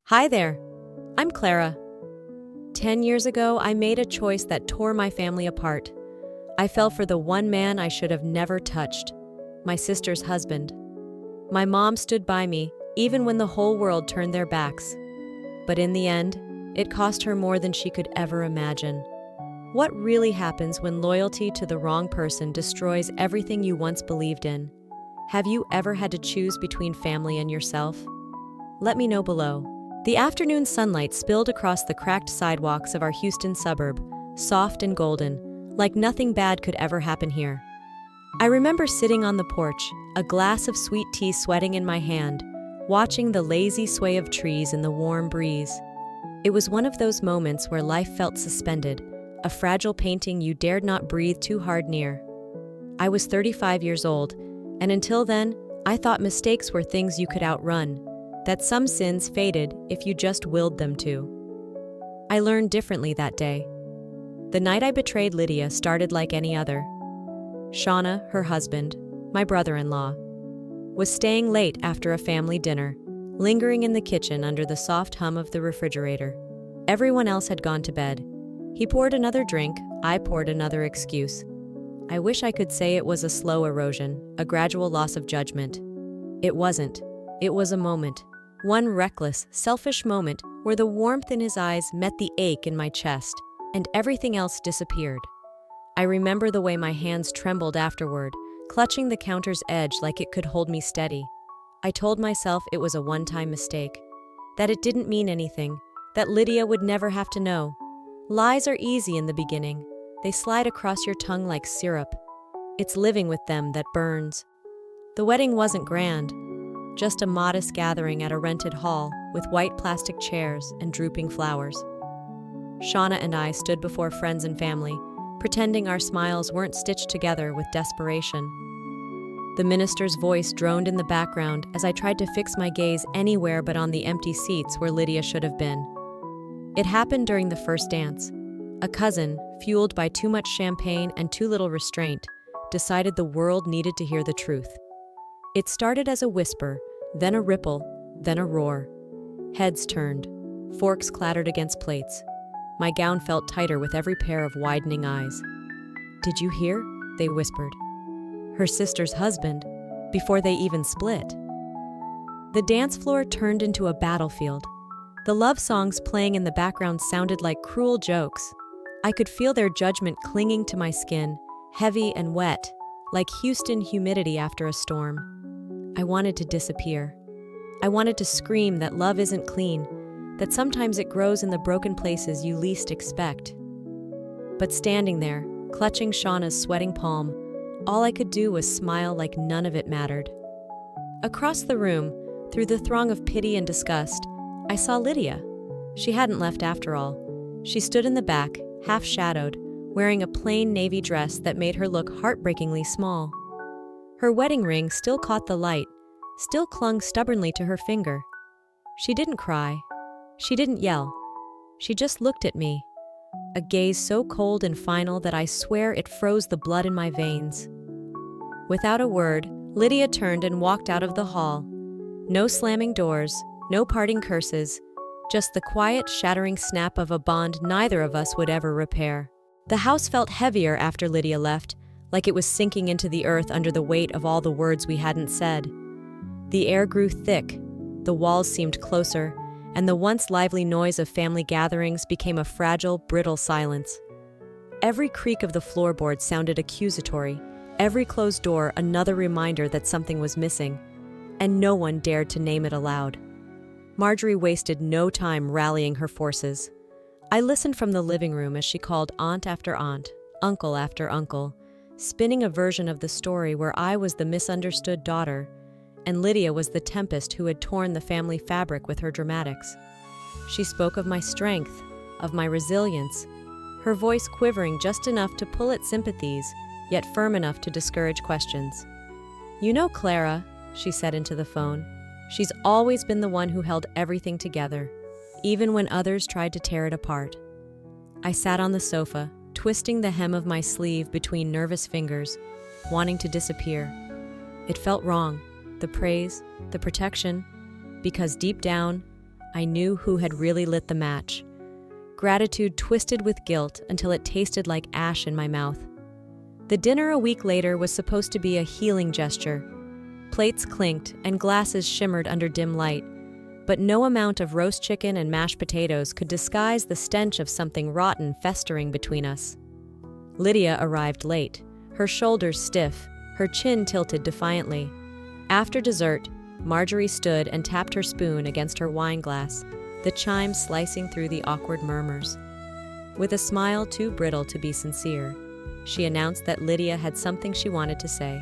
Hi there, I'm Clara. 10 years ago, I made a choice that tore my family apart. I fell for the one man I should have never touched, my sister's husband. My mom stood by me, even when the whole world turned their backs. But in the end, it cost her more than she could ever imagine. What really happens when loyalty to the wrong person destroys everything you once believed in? Have you ever had to choose between family and yourself? Let me know below. The afternoon sunlight spilled across the cracked sidewalks of our Houston suburb, soft and golden, like nothing bad could ever happen here. I remember sitting on the porch, a glass of sweet tea sweating in my hand, watching the lazy sway of trees in the warm breeze. It was one of those moments where life felt suspended, a fragile painting you dared not breathe too hard near. I was 35 years old, and until then, I thought mistakes were things you could outrun, that some sins faded if you just willed them to. I learned differently that day. The night I betrayed Lydia started like any other. Shauna, her husband, my brother-in-law, was staying late after a family dinner, lingering in the kitchen under the soft hum of the refrigerator. Everyone else had gone to bed. He poured another drink, I poured another excuse. I wish I could say it was a slow erosion, a gradual loss of judgment. It wasn't. It was a moment. One reckless, selfish moment where the warmth in his eyes met the ache in my chest, and everything else disappeared. I remember the way my hands trembled afterward, clutching the counter's edge like it could hold me steady. I told myself it was a one-time mistake, that it didn't mean anything, that Lydia would never have to know. Lies are easy in the beginning. They slide across your tongue like syrup. It's living with them that burns. The wedding wasn't grand. Just a modest gathering at a rented hall with white plastic chairs and drooping flowers. Shauna and I stood before friends and family, pretending our smiles weren't stitched together with desperation. The minister's voice droned in the background as I tried to fix my gaze anywhere but on the empty seats where Lydia should have been. It happened during the first dance. A cousin, fueled by too much champagne and too little restraint, decided the world needed to hear the truth. It started as a whisper, then a ripple, then a roar. Heads turned. Forks clattered against plates. My gown felt tighter with every pair of widening eyes. "Did you hear?" they whispered. "Her sister's husband," before they even split. The dance floor turned into a battlefield. The love songs playing in the background sounded like cruel jokes. I could feel their judgment clinging to my skin, heavy and wet, like Houston humidity after a storm. I wanted to disappear. I wanted to scream that love isn't clean, that sometimes it grows in the broken places you least expect. But standing there, clutching Shauna's sweating palm, all I could do was smile like none of it mattered. Across the room, through the throng of pity and disgust, I saw Lydia. She hadn't left after all. She stood in the back, half-shadowed, wearing a plain navy dress that made her look heartbreakingly small. Her wedding ring still caught the light, still clung stubbornly to her finger. She didn't cry. She didn't yell. She just looked at me, a gaze so cold and final that I swear it froze the blood in my veins. Without a word, Lydia turned and walked out of the hall. No slamming doors, no parting curses, just the quiet, shattering snap of a bond neither of us would ever repair. The house felt heavier after Lydia left, like it was sinking into the earth under the weight of all the words we hadn't said. The air grew thick, the walls seemed closer, and the once lively noise of family gatherings became a fragile, brittle silence. Every creak of the floorboard sounded accusatory, every closed door another reminder that something was missing, and no one dared to name it aloud. Marjorie wasted no time rallying her forces. I listened from the living room as she called aunt after aunt, uncle after uncle, spinning a version of the story where I was the misunderstood daughter, and Lydia was the tempest who had torn the family fabric with her dramatics. She spoke of my strength, of my resilience, her voice quivering just enough to pull at sympathies, yet firm enough to discourage questions. "You know, Clara," she said into the phone, "she's always been the one who held everything together, even when others tried to tear it apart." I sat on the sofa, twisting the hem of my sleeve between nervous fingers, wanting to disappear. It felt wrong, the praise, the protection, because deep down, I knew who had really lit the match. Gratitude twisted with guilt until it tasted like ash in my mouth. The dinner a week later was supposed to be a healing gesture. Plates clinked and glasses shimmered under dim light, but no amount of roast chicken and mashed potatoes could disguise the stench of something rotten festering between us. Lydia arrived late, her shoulders stiff, her chin tilted defiantly. After dessert, Marjorie stood and tapped her spoon against her wine glass, the chimes slicing through the awkward murmurs. With a smile too brittle to be sincere, she announced that Lydia had something she wanted to say.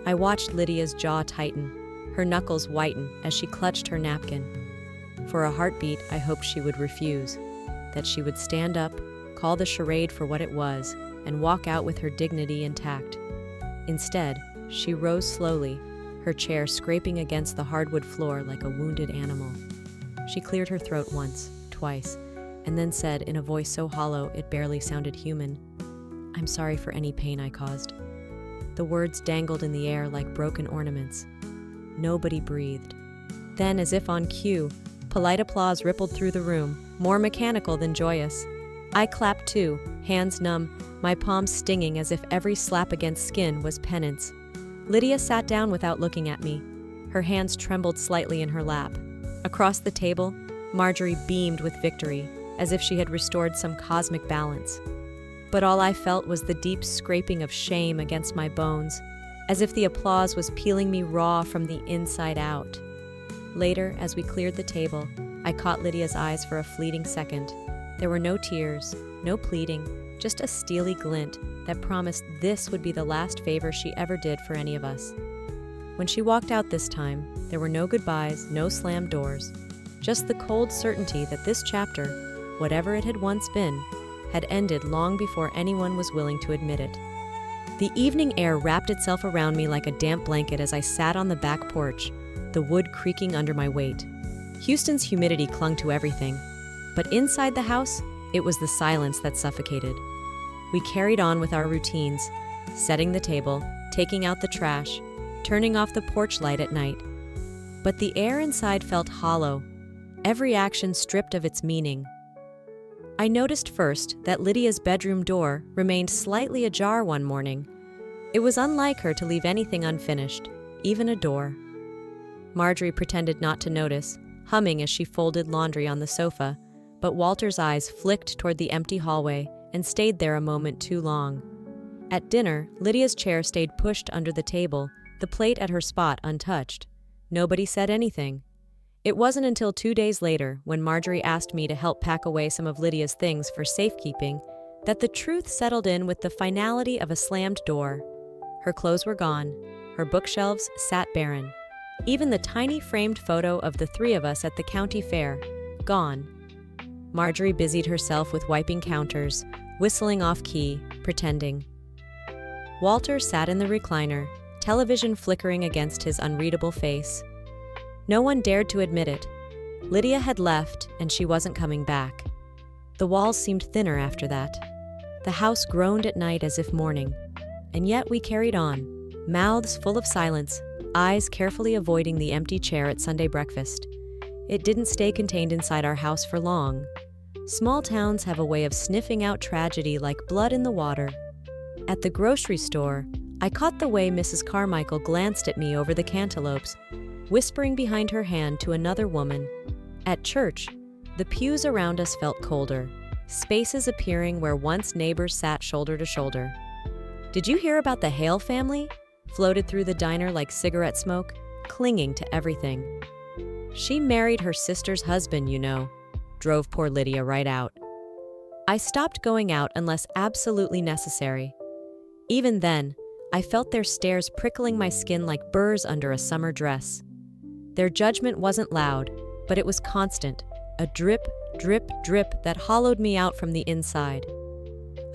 I watched Lydia's jaw tighten, her knuckles whiten as she clutched her napkin. For a heartbeat, I hoped she would refuse, that she would stand up, call the charade for what it was, and walk out with her dignity intact. Instead, she rose slowly, her chair scraping against the hardwood floor like a wounded animal. She cleared her throat once, twice, and then said in a voice so hollow it barely sounded human, "I'm sorry for any pain I caused." The words dangled in the air like broken ornaments. Nobody breathed. Then, as if on cue, polite applause rippled through the room, more mechanical than joyous. I clapped too, hands numb, my palms stinging as if every slap against skin was penance. Lydia sat down without looking at me. Her hands trembled slightly in her lap. Across the table, Marjorie beamed with victory, as if she had restored some cosmic balance. But all I felt was the deep scraping of shame against my bones, as if the applause was peeling me raw from the inside out. Later, as we cleared the table, I caught Lydia's eyes for a fleeting second. There were no tears, no pleading, just a steely glint that promised this would be the last favor she ever did for any of us. When she walked out this time, there were no goodbyes, no slammed doors, just the cold certainty that this chapter, whatever it had once been, had ended long before anyone was willing to admit it. The evening air wrapped itself around me like a damp blanket as I sat on the back porch, the wood creaking under my weight. Houston's humidity clung to everything, but inside the house, it was the silence that suffocated. We carried on with our routines, setting the table, taking out the trash, turning off the porch light at night. But the air inside felt hollow, every action stripped of its meaning. I noticed first that Lydia's bedroom door remained slightly ajar one morning. It was unlike her to leave anything unfinished, even a door. Marjorie pretended not to notice, humming as she folded laundry on the sofa, but Walter's eyes flicked toward the empty hallway and stayed there a moment too long. At dinner, Lydia's chair stayed pushed under the table, the plate at her spot untouched. Nobody said anything. It wasn't until 2 days later, when Marjorie asked me to help pack away some of Lydia's things for safekeeping, that the truth settled in with the finality of a slammed door. Her clothes were gone. Her bookshelves sat barren. Even the tiny framed photo of the three of us at the county fair, gone. Marjorie busied herself with wiping counters, whistling off-key, pretending. Walter sat in the recliner, television flickering against his unreadable face. No one dared to admit it. Lydia had left, and she wasn't coming back. The walls seemed thinner after that. The house groaned at night as if mourning. And yet we carried on, mouths full of silence, eyes carefully avoiding the empty chair at Sunday breakfast. It didn't stay contained inside our house for long. Small towns have a way of sniffing out tragedy like blood in the water. At the grocery store, I caught the way Mrs. Carmichael glanced at me over the cantaloupes, whispering behind her hand to another woman. At church, the pews around us felt colder, spaces appearing where once neighbors sat shoulder to shoulder. "Did you hear about the Hale family?" floated through the diner like cigarette smoke, clinging to everything. "She married her sister's husband, you know," drove poor Lydia right out. I stopped going out unless absolutely necessary. Even then, I felt their stares prickling my skin like burrs under a summer dress. Their judgment wasn't loud, but it was constant, a drip, drip, drip that hollowed me out from the inside.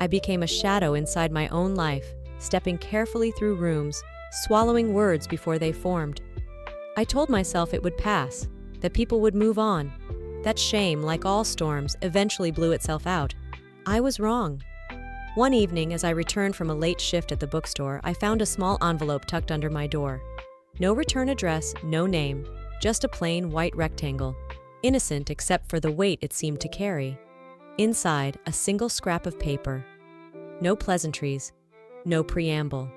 I became a shadow inside my own life, stepping carefully through rooms, swallowing words before they formed. I told myself it would pass, that people would move on, that shame, like all storms, eventually blew itself out. I was wrong. One evening, as I returned from a late shift at the bookstore, I found a small envelope tucked under my door. No return address, no name, just a plain white rectangle. innocent except for the weight it seemed to carry. Inside, a single scrap of paper. No pleasantries, no preamble.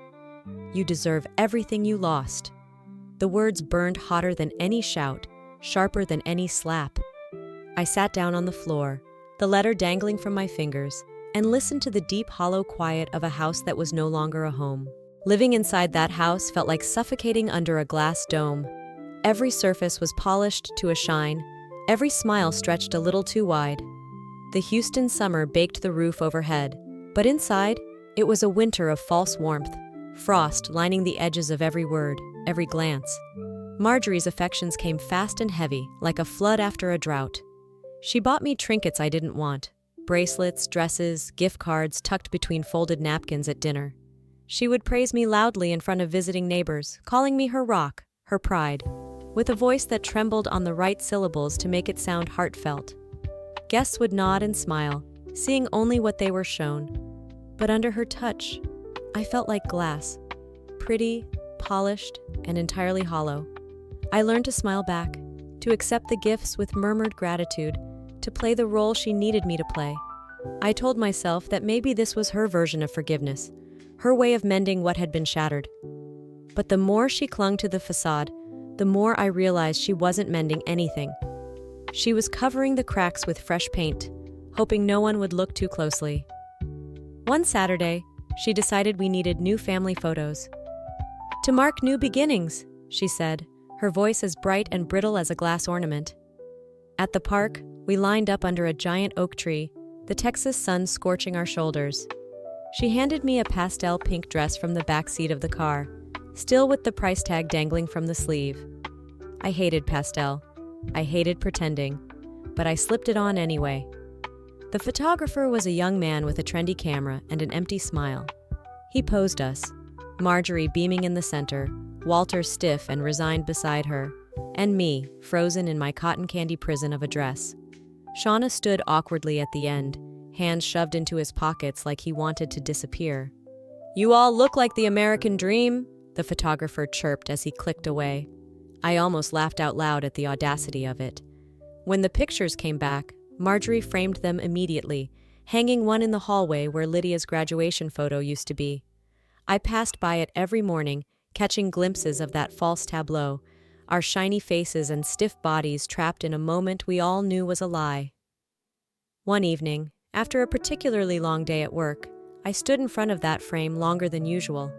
You deserve everything you lost. The words burned hotter than any shout, sharper than any slap. I sat down on the floor, the letter dangling from my fingers, and listened to the deep, hollow quiet of a house that was no longer a home. Living inside that house felt like suffocating under a glass dome. Every surface was polished to a shine, every smile stretched a little too wide. The Houston summer baked the roof overhead, but inside, it was a winter of false warmth, frost lining the edges of every word, every glance. Marjorie's affections came fast and heavy, like a flood after a drought. She bought me trinkets I didn't want, bracelets, dresses, gift cards tucked between folded napkins at dinner. She would praise me loudly in front of visiting neighbors, calling me her rock, her pride, with a voice that trembled on the right syllables to make it sound heartfelt. Guests would nod and smile, seeing only what they were shown. But under her touch, I felt like glass, pretty, polished, and entirely hollow. I learned to smile back, to accept the gifts with murmured gratitude, to play the role she needed me to play. I told myself that maybe this was her version of forgiveness, her way of mending what had been shattered. But the more she clung to the facade, the more I realized she wasn't mending anything. She was covering the cracks with fresh paint, hoping no one would look too closely. One Saturday, she decided we needed new family photos. "To mark new beginnings," she said, her voice as bright and brittle as a glass ornament. At the park, we lined up under a giant oak tree, the Texas sun scorching our shoulders. She handed me a pastel pink dress from the back seat of the car, still with the price tag dangling from the sleeve. I hated pastel. I hated pretending, but I slipped it on anyway. The photographer was a young man with a trendy camera and an empty smile. He posed us, Marjorie beaming in the center, Walter stiff and resigned beside her, and me, frozen in my cotton candy prison of a dress. Shauna stood awkwardly at the end, hands shoved into his pockets like he wanted to disappear. "You all look like the American dream," the photographer chirped as he clicked away. I almost laughed out loud at the audacity of it. When the pictures came back, Marjorie framed them immediately, hanging one in the hallway where Lydia's graduation photo used to be. I passed by it every morning, catching glimpses of that false tableau, our shiny faces and stiff bodies trapped in a moment we all knew was a lie. One evening, after a particularly long day at work, I stood in front of that frame longer than usual.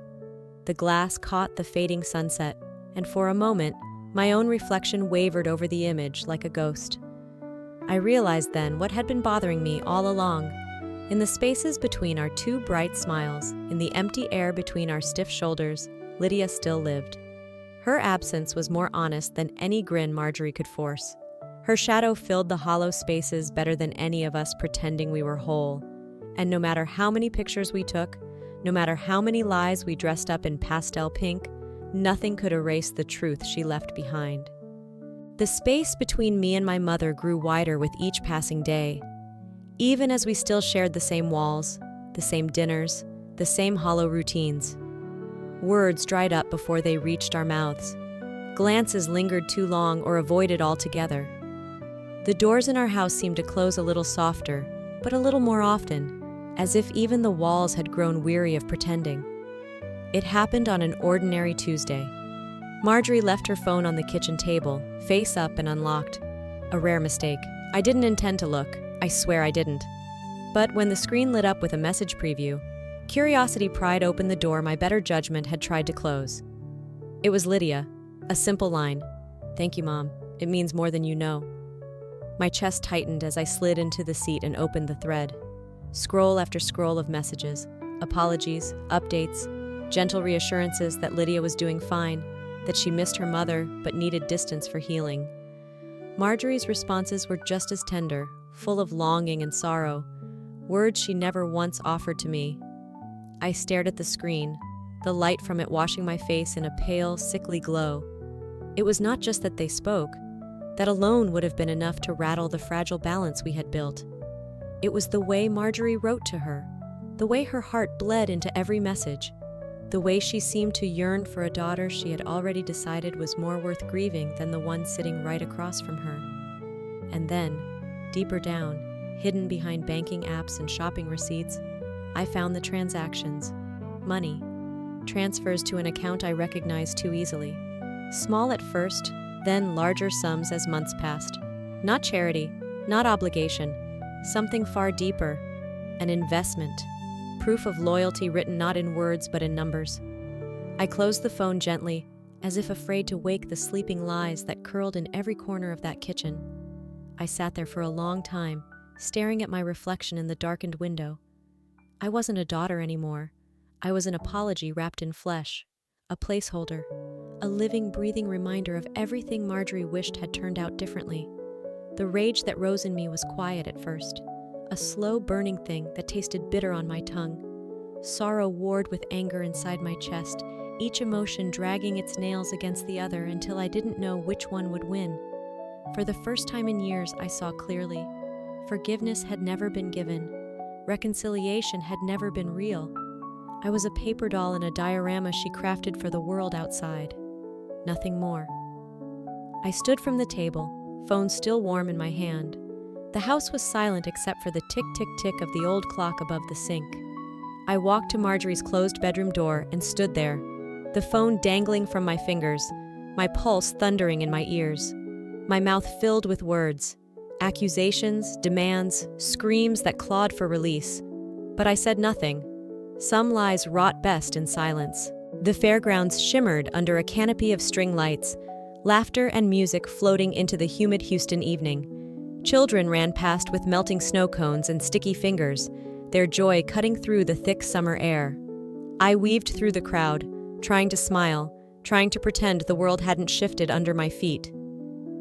The glass caught the fading sunset, and for a moment, my own reflection wavered over the image like a ghost. I realized then what had been bothering me all along. In the spaces between our two bright smiles, in the empty air between our stiff shoulders, Lydia still lived. Her absence was more honest than any grin Marjorie could force. Her shadow filled the hollow spaces better than any of us pretending we were whole. And no matter how many pictures we took, no matter how many lies we dressed up in pastel pink, nothing could erase the truth she left behind. The space between me and my mother grew wider with each passing day. Even as we still shared the same walls, the same dinners, the same hollow routines. Words dried up before they reached our mouths. Glances lingered too long or avoided altogether. The doors in our house seemed to close a little softer, but a little more often, as if even the walls had grown weary of pretending. It happened on an ordinary Tuesday. Marjorie left her phone on the kitchen table, face up and unlocked. A rare mistake. I didn't intend to look. I swear I didn't. But when the screen lit up with a message preview, curiosity pried open the door my better judgment had tried to close. It was Lydia. A simple line. "Thank you, Mom. It means more than you know." My chest tightened as I slid into the seat and opened the thread. Scroll after scroll of messages, apologies, updates, gentle reassurances that Lydia was doing fine, that she missed her mother but needed distance for healing. Marjorie's responses were just as tender, full of longing and sorrow, words she never once offered to me. I stared at the screen, the light from it washing my face in a pale, sickly glow. It was not just that they spoke. That alone would have been enough to rattle the fragile balance we had built. It was the way Marjorie wrote to her, the way her heart bled into every message, the way she seemed to yearn for a daughter she had already decided was more worth grieving than the one sitting right across from her. And then, deeper down, hidden behind banking apps and shopping receipts, I found the transactions. Money. Transfers to an account I recognized too easily. Small at first, then larger sums as months passed. Not charity, not obligation, something far deeper, an investment. Proof of loyalty written not in words but in numbers. I closed the phone gently, as if afraid to wake the sleeping lies that curled in every corner of that kitchen. I sat there for a long time, staring at my reflection in the darkened window. I wasn't a daughter anymore. I was an apology wrapped in flesh, a placeholder, a living, breathing reminder of everything Marjorie wished had turned out differently. The rage that rose in me was quiet at first, a slow burning thing that tasted bitter on my tongue. Sorrow warred with anger inside my chest, each emotion dragging its nails against the other until I didn't know which one would win. For the first time in years, I saw clearly. Forgiveness had never been given. Reconciliation had never been real. I was a paper doll in a diorama she crafted for the world outside. Nothing more. I stood from the table, phone still warm in my hand. The house was silent except for the tick-tick-tick of the old clock above the sink. I walked to Marjorie's closed bedroom door and stood there, the phone dangling from my fingers, my pulse thundering in my ears, my mouth filled with words, accusations, demands, screams that clawed for release. But I said nothing. Some lies rot best in silence. The fairgrounds shimmered under a canopy of string lights, laughter and music floating into the humid Houston evening. Children ran past with melting snow cones and sticky fingers, their joy cutting through the thick summer air. I weaved through the crowd, trying to smile, trying to pretend the world hadn't shifted under my feet.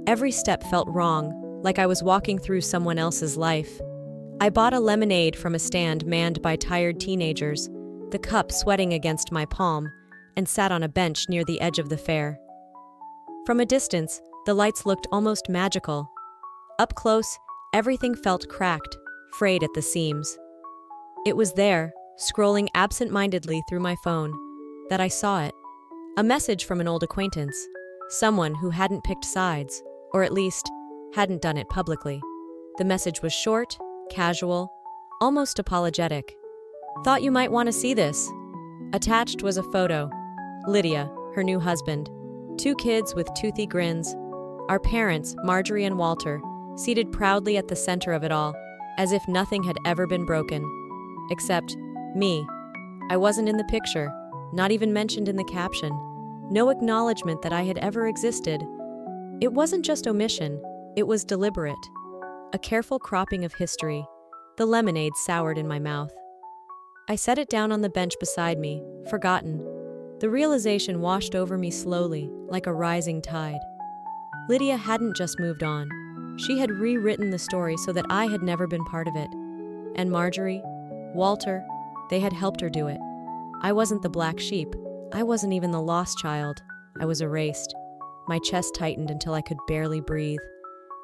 Every step felt wrong, like I was walking through someone else's life. I bought a lemonade from a stand manned by tired teenagers, the cup sweating against my palm, and sat on a bench near the edge of the fair. From a distance, the lights looked almost magical. Up close, everything felt cracked, frayed at the seams. It was there, scrolling absent-mindedly through my phone, that I saw it. A message from an old acquaintance, someone who hadn't picked sides, or at least, hadn't done it publicly. The message was short, casual, almost apologetic. "Thought you might want to see this." Attached was a photo. Lydia, her new husband, 2 kids with toothy grins, our parents, Marjorie and Walter, seated proudly at the center of it all, as if nothing had ever been broken. Except me. I wasn't in the picture, not even mentioned in the caption. No acknowledgement that I had ever existed. It wasn't just omission, it was deliberate. A careful cropping of history. The lemonade soured in my mouth. I set it down on the bench beside me, forgotten. The realization washed over me slowly, like a rising tide. Lydia hadn't just moved on. She had rewritten the story so that I had never been part of it. And Marjorie, Walter, they had helped her do it. I wasn't the black sheep. I wasn't even the lost child. I was erased. My chest tightened until I could barely breathe.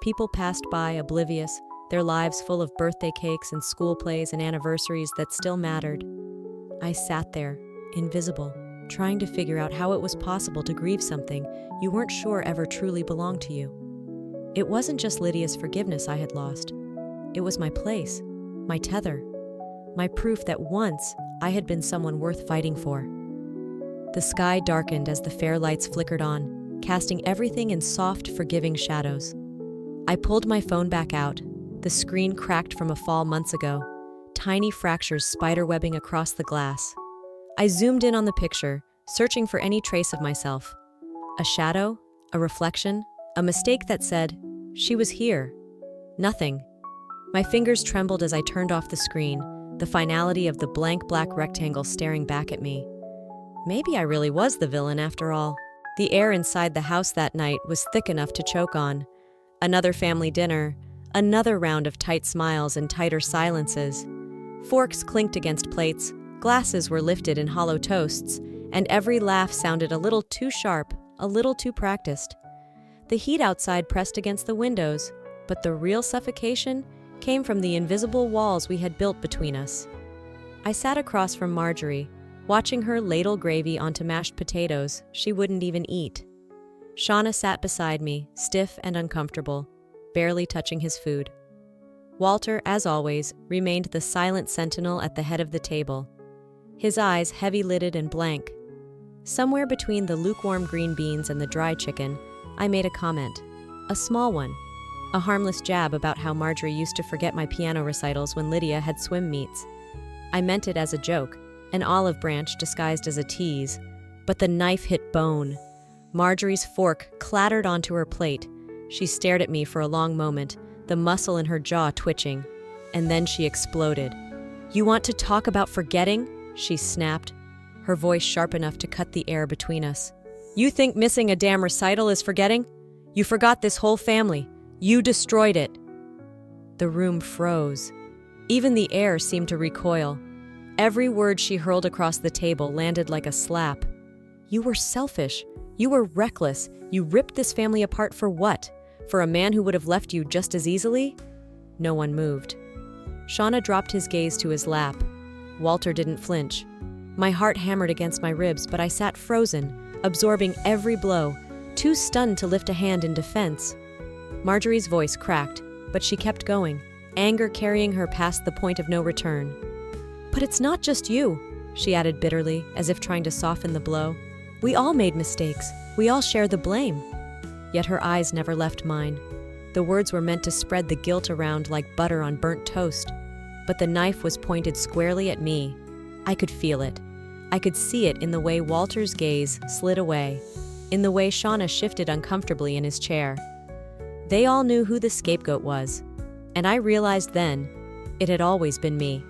People passed by, oblivious, their lives full of birthday cakes and school plays and anniversaries that still mattered. I sat there, invisible, trying to figure out how it was possible to grieve something you weren't sure ever truly belonged to you. It wasn't just Lydia's forgiveness I had lost. It was my place, my tether, my proof that once I had been someone worth fighting for. The sky darkened as the fair lights flickered on, casting everything in soft, forgiving shadows. I pulled my phone back out. The screen cracked from a fall months ago, tiny fractures spiderwebbing across the glass. I zoomed in on the picture, searching for any trace of myself. A shadow, a reflection, a mistake that said, "She was here." Nothing. My fingers trembled as I turned off the screen, the finality of the blank black rectangle staring back at me. Maybe I really was the villain after all. The air inside the house that night was thick enough to choke on. Another family dinner, another round of tight smiles and tighter silences. Forks clinked against plates, glasses were lifted in hollow toasts, and every laugh sounded a little too sharp, a little too practiced. The heat outside pressed against the windows, but the real suffocation came from the invisible walls we had built between us. I sat across from Marjorie, watching her ladle gravy onto mashed potatoes she wouldn't even eat. Shauna sat beside me, stiff and uncomfortable. barely touching his food. Walter, as always, remained the silent sentinel at the head of the table, his eyes heavy-lidded and blank. Somewhere between the lukewarm green beans and the dry chicken, I made a comment. A small one. A harmless jab about how Marjorie used to forget my piano recitals when Lydia had swim meets. I meant it as a joke, an olive branch disguised as a tease, but the knife hit bone. Marjorie's fork clattered onto her plate. She stared at me for a long moment, the muscle in her jaw twitching, and then she exploded. "You want to talk about forgetting?" she snapped, her voice sharp enough to cut the air between us. "You think missing a damn recital is forgetting? You forgot this whole family. You destroyed it." The room froze. Even the air seemed to recoil. Every word she hurled across the table landed like a slap. "You were selfish. You were reckless. You ripped this family apart for what? For a man who would have left you just as easily?" No one moved. Shauna dropped his gaze to his lap. Walter didn't flinch. My heart hammered against my ribs, but I sat frozen, absorbing every blow, too stunned to lift a hand in defense. Marjorie's voice cracked, but she kept going, anger carrying her past the point of no return. "But it's not just you," she added bitterly, as if trying to soften the blow. "We all made mistakes. We all share the blame." Yet her eyes never left mine. The words were meant to spread the guilt around like butter on burnt toast, but the knife was pointed squarely at me. I could feel it. I could see it in the way Walter's gaze slid away, in the way Shauna shifted uncomfortably in his chair. They all knew who the scapegoat was, and I realized then it had always been me.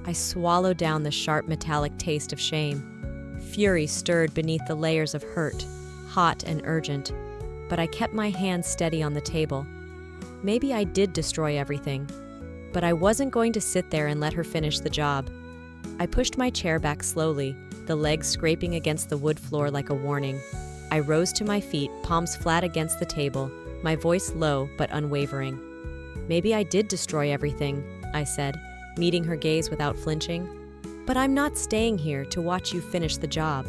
I swallowed down the sharp metallic taste of shame. Fury stirred beneath the layers of hurt, hot and urgent, but I kept my hands steady on the table. Maybe I did destroy everything, but I wasn't going to sit there and let her finish the job. I pushed my chair back slowly, the legs scraping against the wood floor like a warning. I rose to my feet, palms flat against the table, my voice low but unwavering. "Maybe I did destroy everything," I said, meeting her gaze without flinching. "But I'm not staying here to watch you finish the job."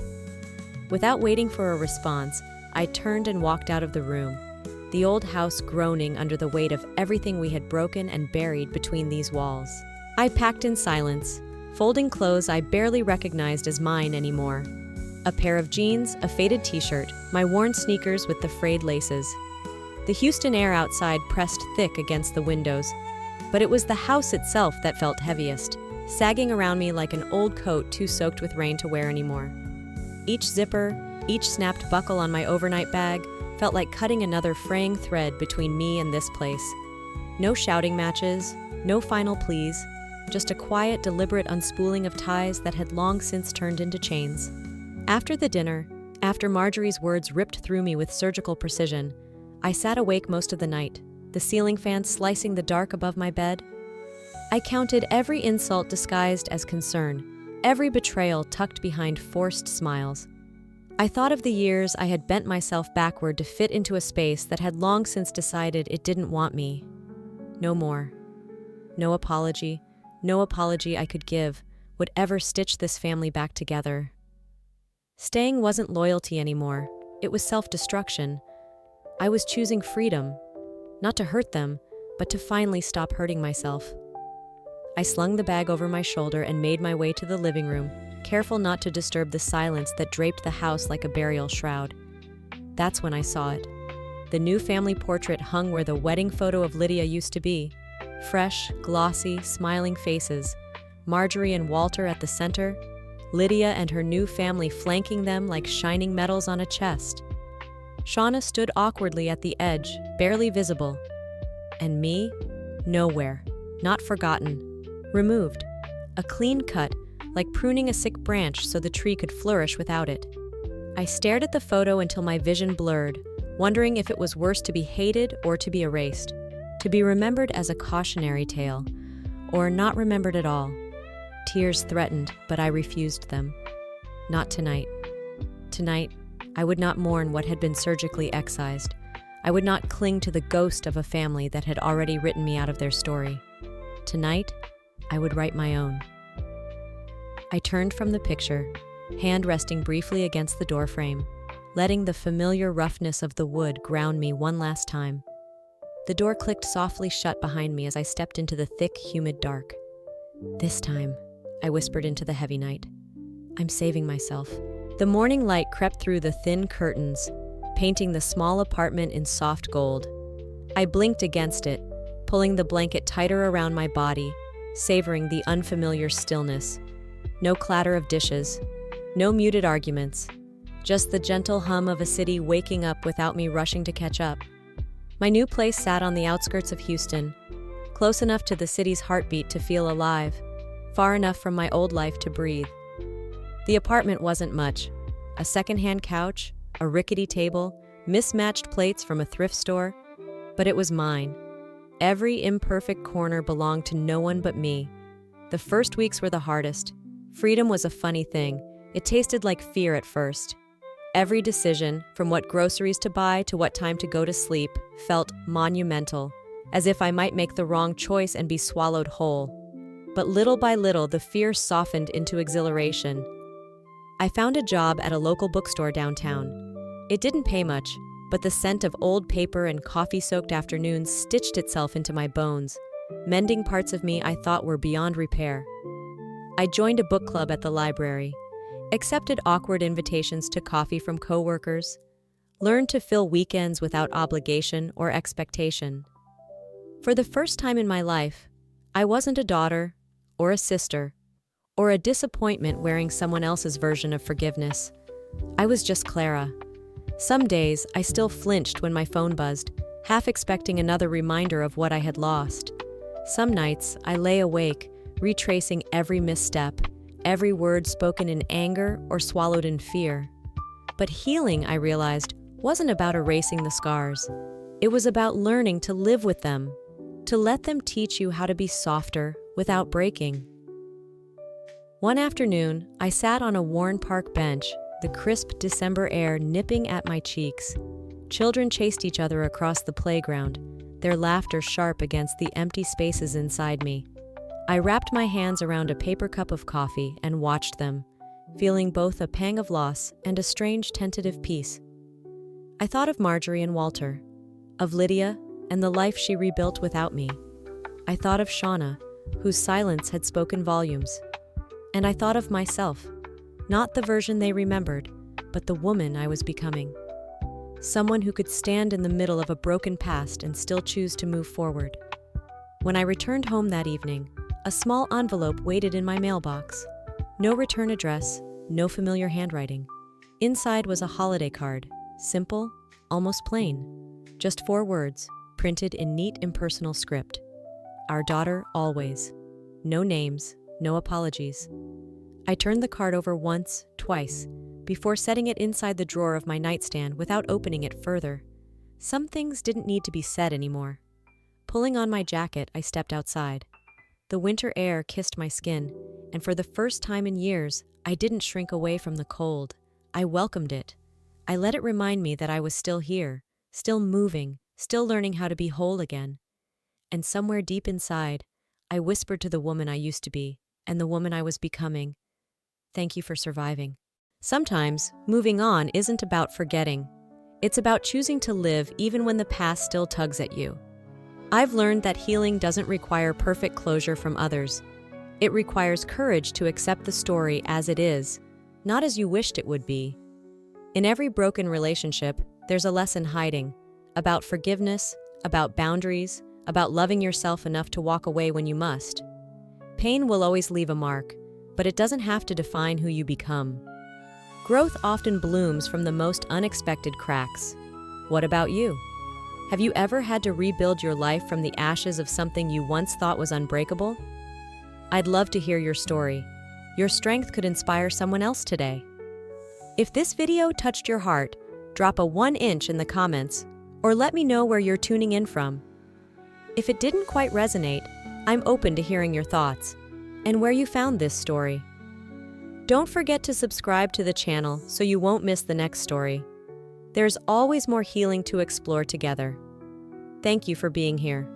Without waiting for a response, I turned and walked out of the room, the old house groaning under the weight of everything we had broken and buried between these walls. I packed in silence, folding clothes I barely recognized as mine anymore. A pair of jeans, a faded t-shirt, my worn sneakers with the frayed laces. The Houston air outside pressed thick against the windows, but it was the house itself that felt heaviest, sagging around me like an old coat too soaked with rain to wear anymore. Each zipper, each snapped buckle on my overnight bag felt like cutting another fraying thread between me and this place. No shouting matches, no final pleas, just a quiet, deliberate unspooling of ties that had long since turned into chains. After the dinner, after Marjorie's words ripped through me with surgical precision, I sat awake most of the night, the ceiling fan slicing the dark above my bed. I counted every insult disguised as concern, every betrayal tucked behind forced smiles. I thought of the years I had bent myself backward to fit into a space that had long since decided it didn't want me. No more. No apology I could give would ever stitch this family back together. Staying wasn't loyalty anymore. It was self-destruction. I was choosing freedom, not to hurt them, but to finally stop hurting myself. I slung the bag over my shoulder and made my way to the living room, careful not to disturb the silence that draped the house like a burial shroud. That's when I saw it. The new family portrait hung where the wedding photo of Lydia used to be. Fresh, glossy, smiling faces, Marjorie and Walter at the center, Lydia and her new family flanking them like shining medals on a chest. Shauna stood awkwardly at the edge, barely visible. And me? Nowhere. Not forgotten. Removed. A clean cut, like pruning a sick branch so the tree could flourish without it. I stared at the photo until my vision blurred, wondering if it was worse to be hated or to be erased, to be remembered as a cautionary tale, or not remembered at all. Tears threatened, but I refused them. Not tonight. Tonight, I would not mourn what had been surgically excised. I would not cling to the ghost of a family that had already written me out of their story. Tonight, I would write my own. I turned from the picture, hand resting briefly against the doorframe, letting the familiar roughness of the wood ground me one last time. The door clicked softly shut behind me as I stepped into the thick, humid dark. "This time," I whispered into the heavy night. "I'm saving myself." The morning light crept through the thin curtains, painting the small apartment in soft gold. I blinked against it, pulling the blanket tighter around my body, savoring the unfamiliar stillness. No clatter of dishes, no muted arguments, just the gentle hum of a city waking up without me rushing to catch up. My new place sat on the outskirts of Houston, close enough to the city's heartbeat to feel alive, far enough from my old life to breathe. The apartment wasn't much. A secondhand couch, a rickety table, mismatched plates from a thrift store, but it was mine. Every imperfect corner belonged to no one but me. The first weeks were the hardest. Freedom was a funny thing. It tasted like fear at first. Every decision, from what groceries to buy to what time to go to sleep, felt monumental, as if I might make the wrong choice and be swallowed whole. But little by little, the fear softened into exhilaration. I found a job at a local bookstore downtown. It didn't pay much, but the scent of old paper and coffee-soaked afternoons stitched itself into my bones, mending parts of me I thought were beyond repair. I joined a book club at the library, accepted awkward invitations to coffee from coworkers, learned to fill weekends without obligation or expectation. For the first time in my life, I wasn't a daughter, or a sister, or a disappointment wearing someone else's version of forgiveness. I was just Clara. Some days, I still flinched when my phone buzzed, half expecting another reminder of what I had lost. Some nights, I lay awake, retracing every misstep, every word spoken in anger or swallowed in fear. But healing, I realized, wasn't about erasing the scars. It was about learning to live with them, to let them teach you how to be softer without breaking. One afternoon, I sat on a worn park bench, the crisp December air nipping at my cheeks. Children chased each other across the playground, their laughter sharp against the empty spaces inside me. I wrapped my hands around a paper cup of coffee and watched them, feeling both a pang of loss and a strange tentative peace. I thought of Marjorie and Walter, of Lydia and the life she rebuilt without me. I thought of Shauna, whose silence had spoken volumes. And I thought of myself, not the version they remembered, but the woman I was becoming. Someone who could stand in the middle of a broken past and still choose to move forward. When I returned home that evening, a small envelope waited in my mailbox. No return address, no familiar handwriting. Inside was a holiday card, simple, almost plain. Just 4 words, printed in neat impersonal script. Our daughter always. No names, no apologies. I turned the card over once, twice, before setting it inside the drawer of my nightstand without opening it further. Some things didn't need to be said anymore. Pulling on my jacket, I stepped outside. The winter air kissed my skin, and for the first time in years, I didn't shrink away from the cold. I welcomed it. I let it remind me that I was still here, still moving, still learning how to be whole again. And somewhere deep inside, I whispered to the woman I used to be, and the woman I was becoming, "Thank you for surviving." Sometimes, moving on isn't about forgetting. It's about choosing to live even when the past still tugs at you. I've learned that healing doesn't require perfect closure from others. It requires courage to accept the story as it is, not as you wished it would be. In every broken relationship, there's a lesson hiding, about forgiveness, about boundaries, about loving yourself enough to walk away when you must. Pain will always leave a mark, but it doesn't have to define who you become. Growth often blooms from the most unexpected cracks. What about you? Have you ever had to rebuild your life from the ashes of something you once thought was unbreakable? I'd love to hear your story. Your strength could inspire someone else today. If this video touched your heart, drop a 1-inch in the comments, or let me know where you're tuning in from. If it didn't quite resonate, I'm open to hearing your thoughts and where you found this story. Don't forget to subscribe to the channel so you won't miss the next story. There's always more healing to explore together. Thank you for being here.